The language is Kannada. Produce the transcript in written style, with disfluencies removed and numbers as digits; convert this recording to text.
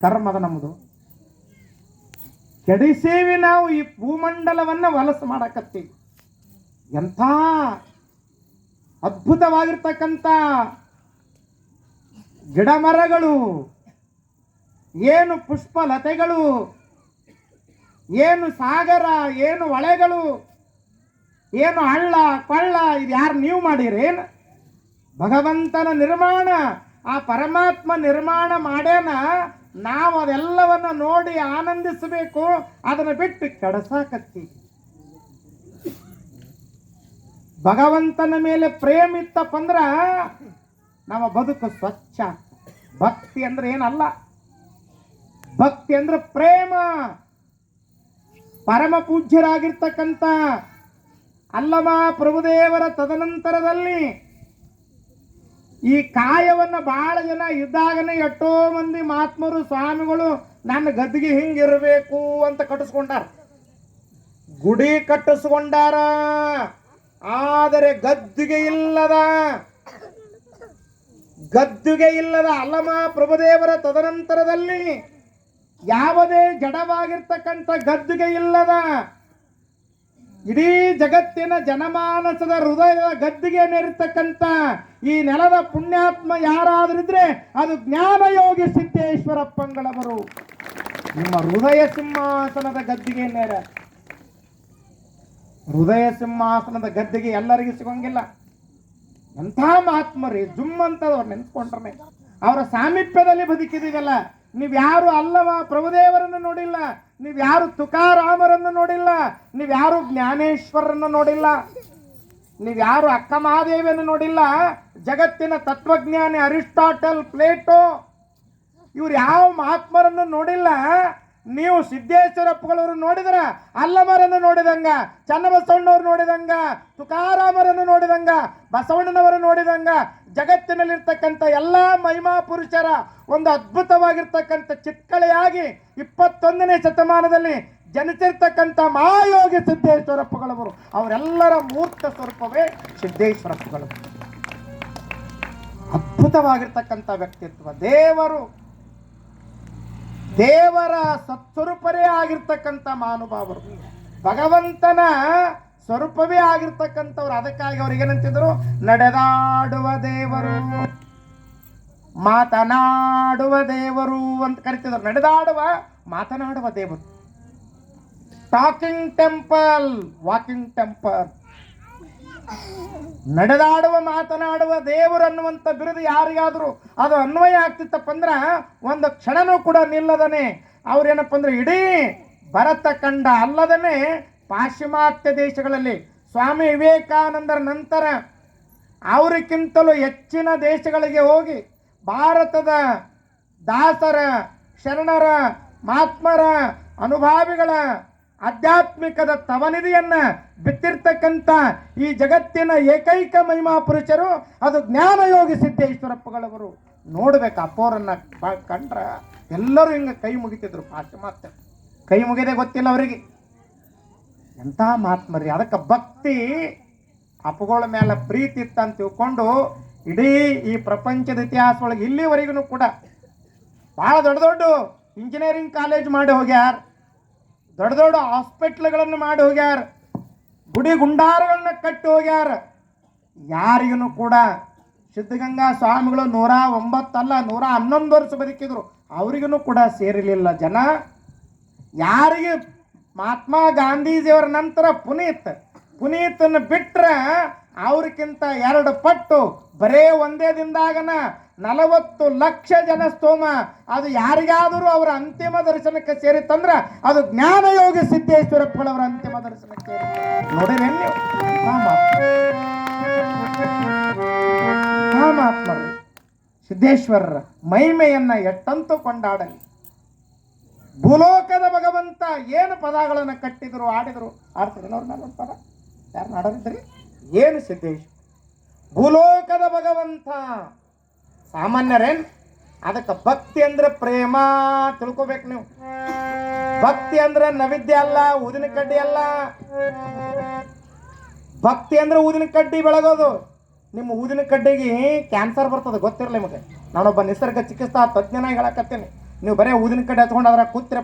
ಕರ್ಮದ ನಮ್ಮದು. ಕೆಡಿಸೇವಿ ನಾವು ಈ ಭೂಮಂಡಲವನ್ನ ವಲಸು ಮಾಡಕತ್ತೀವಿ. ಎಂಥ ಅದ್ಭುತವಾಗಿರ್ತಕ್ಕಂಥ ಗಿಡ ಮರಗಳು, ಏನು ಪುಷ್ಪಲತೆಗಳು, ಏನು ಸಾಗರ, ಏನು ಹೊಳೆಗಳು, ಏನು ಹಳ್ಳ ಕೊಳ್ಳ, ಇದು ಯಾರು ನೀವು ಮಾಡಿರೇನು? ಭಗವಂತನ ನಿರ್ಮಾಣ, ಆ ಪರಮಾತ್ಮ ನಿರ್ಮಾಣ ಮಾಡ್ಯಾನ. ನಾವು ಅದೆಲ್ಲವನ್ನ ನೋಡಿ ಆನಂದಿಸಬೇಕು, ಅದನ್ನು ಬಿಟ್ಟು ಕೆಡಸಾಕತ್ತೀವಿ. ಭಗವಂತನ ಮೇಲೆ ಪ್ರೇಮ ಇತ್ತಪ್ಪ ಅಂದ್ರ ನಮ್ಮ ಬದುಕು ಸ್ವಚ್ಛ. ಭಕ್ತಿ ಅಂದ್ರೆ ಏನಲ್ಲ, ಭಕ್ತಿ ಅಂದ್ರೆ ಪ್ರೇಮ. ಪರಮ ಪೂಜ್ಯರಾಗಿರ್ತಕ್ಕಂಥ ಅಲ್ಲಮ ಪ್ರಭುದೇವರ ತದನಂತರದಲ್ಲಿ ಈ ಕಾಯವನ್ನ ಬಹಳ ಜನ ಇದ್ದಾಗನೇ ಎಷ್ಟೋ ಮಂದಿ ಮಹಾತ್ಮರು ಸ್ವಾಮಿಗಳು ನನ್ನ ಗದ್ದಿಗೆ ಹಿಂಗಿರಬೇಕು ಅಂತ ಕಟ್ಟಿಸ್ಕೊಂಡಾರ, ಗುಡಿ ಕಟ್ಟಿಸ್ಕೊಂಡಾರ. ಆದರೆ ಗದ್ದಿಗೆ ಇಲ್ಲದ ಅಲ್ಲಮ ಪ್ರಭುದೇವರ ತದನಂತರದಲ್ಲಿ ಯಾವುದೇ ಜಡವಾಗಿರ್ತಕ್ಕಂಥ ಗದ್ದಿಗೆ ಇಲ್ಲದ ಇಡೀ ಜಗತ್ತಿನ ಜನಮಾನಸದ ಹೃದಯದ ಗದ್ದಿಗೆ ನೇರಿರ್ತಕ್ಕಂಥ ಈ ನೆಲದ ಪುಣ್ಯಾತ್ಮ ಯಾರಾದ್ರಿದ್ರೆ ಅದು ಜ್ಞಾನಯೋಗಿ ಸಿದ್ದೇಶ್ವರಪ್ಪಂಗಳವರು. ನಿಮ್ಮ ಹೃದಯ ಸಿಂಹಾಸನದ ಗದ್ದಿಗೆ ನೇರ. ಹೃದಯ ಸಿಂಹಾಸನದ ಗದ್ದಿಗೆ ಎಲ್ಲರಿಗೂ ಸಿಗೋಂಗಿಲ್ಲ. ಎಂಥ ಮಹಾತ್ಮರಿ ಜುಮ್ ಅಂತದವ್ರು ನೆನ್ಸ್ಕೊಂಡ್ರೆ ಅವರ ಸಾಮೀಪ್ಯದಲ್ಲಿ ಬದುಕಿದೀವಲ್ಲ. ನೀವ್ಯಾರು ಅಲ್ಲವ ಪ್ರಭುದೇವರನ್ನು ನೋಡಿಲ್ಲ, ನೀವ್ಯಾರು ತುಕಾರಾಮರನ್ನು ನೋಡಿಲ್ಲ, ನೀವ್ಯಾರು ಜ್ಞಾನೇಶ್ವರನ್ನು ನೋಡಿಲ್ಲ, ನೀವ್ಯಾರು ಅಕ್ಕ ಮಹಾದೇವಿಯನ್ನು ನೋಡಿಲ್ಲ. ಜಗತ್ತಿನ ತತ್ವಜ್ಞಾನಿ ಅರಿಸ್ಟಾಟಲ್, ಪ್ಲೇಟೋ, ಇವ್ರು ಯಾವ ಮಹಾತ್ಮರನ್ನು ನೋಡಿಲ್ಲ. ನೀವು ಸಿದ್ದೇಶ್ವರಪ್ಪಗಳವರು ನೋಡಿದ್ರ ಅಲ್ಲಮರನ್ನು ನೋಡಿದಂಗ, ಚನ್ನಬಸವಣ್ಣವ್ರು ನೋಡಿದಂಗ, ತುಕಾರಾಮರನ್ನು ನೋಡಿದಂಗ, ಬಸವಣ್ಣನವರು ನೋಡಿದಂಗ, ಜಗತ್ತಿನಲ್ಲಿರ್ತಕ್ಕಂಥ ಎಲ್ಲ ಮಹಿಮಾ ಪುರುಷರ ಒಂದು ಅದ್ಭುತವಾಗಿರ್ತಕ್ಕಂಥ ಚಿತ್ಕಳೆಯಾಗಿ 21ನೇ ಶತಮಾನದಲ್ಲಿ ಜನಿಸಿರ್ತಕ್ಕಂಥ ಮಹಾಯೋಗಿ ಸಿದ್ದೇಶ್ವರಪ್ಪಗಳವರು. ಅವರೆಲ್ಲರ ಮೂರ್ತ ಸ್ವರೂಪವೇ ಸಿದ್ದೇಶ್ವರಪ್ಪಗಳು. ಅದ್ಭುತವಾಗಿರ್ತಕ್ಕಂಥ ವ್ಯಕ್ತಿತ್ವ. ದೇವರ ಸತ್ಸ್ವರೂಪರೇ ಆಗಿರ್ತಕ್ಕಂಥ ಮಹಾನುಭಾವರು, ಭಗವಂತನ ಸ್ವರೂಪವೇ ಆಗಿರ್ತಕ್ಕಂಥವ್ರು. ಅದಕ್ಕಾಗಿ ಅವ್ರಿಗೆ ಏನಂತಿದ್ರು? ನಡೆದಾಡುವ ದೇವರು, ಮಾತನಾಡುವ ದೇವರು ಅಂತ ಕರಿತಿದ್ರು. ನಡೆದಾಡುವ, ಮಾತನಾಡುವ ದೇವರು. Talking temple, walking temple. ನಡೆದಾಡುವ ಮಾತನಾಡುವ ದೇವರು ಅನ್ನುವಂಥ ಬಿರುದು ಯಾರಿಗಾದ್ರು ಅದು ಅನ್ವಯ ಆಗ್ತಿತ್ತಪ್ಪ ಅಂದ್ರ ಒಂದು ಕ್ಷಣನೂ ಕೂಡ ನಿಲ್ಲದನೆ ಅವ್ರೇನಪ್ಪ ಅಂದ್ರೆ ಇಡೀ ಭರತ ಖಂಡ ಅಲ್ಲದನೆ ಪಾಶ್ಚಿಮಾತ್ಯ ದೇಶಗಳಲ್ಲಿ ಸ್ವಾಮಿ ವಿವೇಕಾನಂದರ ನಂತರ ಅವರಿಗಿಂತಲೂ ಹೆಚ್ಚಿನ ದೇಶಗಳಿಗೆ ಹೋಗಿ ಭಾರತದ ದಾಸರ, ಶರಣರ, ಮಹಾತ್ಮರ, ಅನುಭಾವಿಗಳ ಆಧ್ಯಾತ್ಮಿಕದ ತವನಿಧಿಯನ್ನ ಬಿತ್ತಿರ್ತಕ್ಕಂಥ ಈ ಜಗತ್ತಿನ ಏಕೈಕ ಮಹಿಮಾ ಪುರುಷರು ಅದು ಜ್ಞಾನಯೋಗಿ ಸಿದ್ದೇಶ್ವರಪ್ಪಗಳವರು. ನೋಡ್ಬೇಕು ಅಪ್ಪೋರನ್ನ ಕಂಡ್ರ ಎಲ್ಲರೂ ಹಿಂಗ ಕೈ ಮುಗಿತಿದ್ರು. ಪಾಶ್ಚಿಮಾತ್ಯ ಕೈ ಮುಗಿದೇ ಗೊತ್ತಿಲ್ಲ ಅವರಿಗೆ. ಎಂಥ ಮಹಾತ್ಮರಿ. ಅದಕ್ಕೆ ಭಕ್ತಿ ಅಪ್ಪಗಳ ಮೇಲೆ ಪ್ರೀತಿ ಇತ್ತಂತ ತಿಳ್ಕೊಂಡು ಇಡೀ ಈ ಪ್ರಪಂಚದ ಇತಿಹಾಸ ಒಳಗೆ ಇಲ್ಲಿವರೆಗೂ ಕೂಡ ಭಾಳ ದೊಡ್ಡ ದೊಡ್ಡ ಇಂಜಿನಿಯರಿಂಗ್ ಕಾಲೇಜ್ ಮಾಡಿ ಹೋಗ್ಯಾರ, ದೊಡ್ಡ ದೊಡ್ಡ ಹಾಸ್ಪಿಟ್ಲ್ಗಳನ್ನು ಮಾಡಿ ಹೋಗ್ಯಾರ, ಗುಡಿ ಗುಂಡಾರಗಳನ್ನ ಕಟ್ಟಿ ಹೋಗ್ಯಾರ. ಯಾರಿಗೂ ಕೂಡ ಸಿದ್ಧಗಂಗಾ ಸ್ವಾಮಿಗಳು 109 ಅಲ್ಲ 111 ವರ್ಷ ಬದುಕಿದ್ರು, ಅವರಿಗೂ ಕೂಡ ಸೇರಿರಲಿಲ್ಲ ಜನ. ಯಾರಿಗೆ ಮಹಾತ್ಮ ಗಾಂಧೀಜಿಯವರ ನಂತರ ಪುನೀತನ ಬಿಟ್ರೆ ಅವ್ರಿಗಿಂತ 2 ಪಟ್ಟು ಬರೇ ಒಂದೇ ದಿನದಾಗನ 40 ಲಕ್ಷ ಜನ ಸ್ತೋಮ. ಅದು ಯಾರಿಗಾದರೂ ಅವರ ಅಂತಿಮ ದರ್ಶನಕ್ಕೆ ಸೇರಿತ್ತಂದ್ರ ಅದು ಜ್ಞಾನಯೋಗಿ ಸಿದ್ದೇಶ್ವರಪ್ಪಗಳವರ ಅಂತಿಮ ದರ್ಶನಕ್ಕೆ ನೋಡಿರೇನು ನೀವು? ಮಹಾತ್ಮರು ಸಿದ್ದೇಶ್ವರರ ಮಹಿಮೆಯನ್ನ ಎಷ್ಟಂತೂ ಕೊಂಡಾಡಲಿ. ಭೂಲೋಕದ ಭಗವಂತ ಏನು ಪದಗಳನ್ನು ಕಟ್ಟಿದ್ರು, ಆಡಿದ್ರು. ಆಡ್ತಿದ್ರು ಅವ್ರನ್ನ ಪದ ಯಾರನ್ನ ಆಡೋದಿದ್ರಿ? ಏನು ಸಿದ್ದೇಶ್ವರ ಭೂಲೋಕದ ಭಗವಂತ ಸಾಮಾನ್ಯರೇನ್? ಅದಕ್ಕೆ ಭಕ್ತಿ ಅಂದ್ರೆ ಪ್ರೇಮ ತಿಳ್ಕೊಬೇಕು ನೀವು. ಭಕ್ತಿ ಅಂದ್ರೆ ನೈವೇದ್ಯ ಅಲ್ಲ, ಊದಿನ ಕಡ್ಡಿ ಅಲ್ಲ. ಭಕ್ತಿ ಅಂದ್ರೆ ಊದಿನ ಕಡ್ಡಿ ಬೆಳಗೋದು. ನಿಮ್ಮ ಊದಿನ ಕಡ್ಡಿಗೆ ಕ್ಯಾನ್ಸರ್ ಬರ್ತದೆ ಗೊತ್ತಿರಲಿ ನಿಮಗೆ. ನಾನೊಬ್ಬ ನಿಸರ್ಗ ಚಿಕಿತ್ಸಾ ತಜ್ಞನಾಗಿ ಹೇಳಕತ್ತೇನೆ. ನೀವು ಬರೇ ಊದಿನ ಕಡೆ ಹತ್ಕೊಂಡು ಅದ್ರ ಕೂತ್ರೆ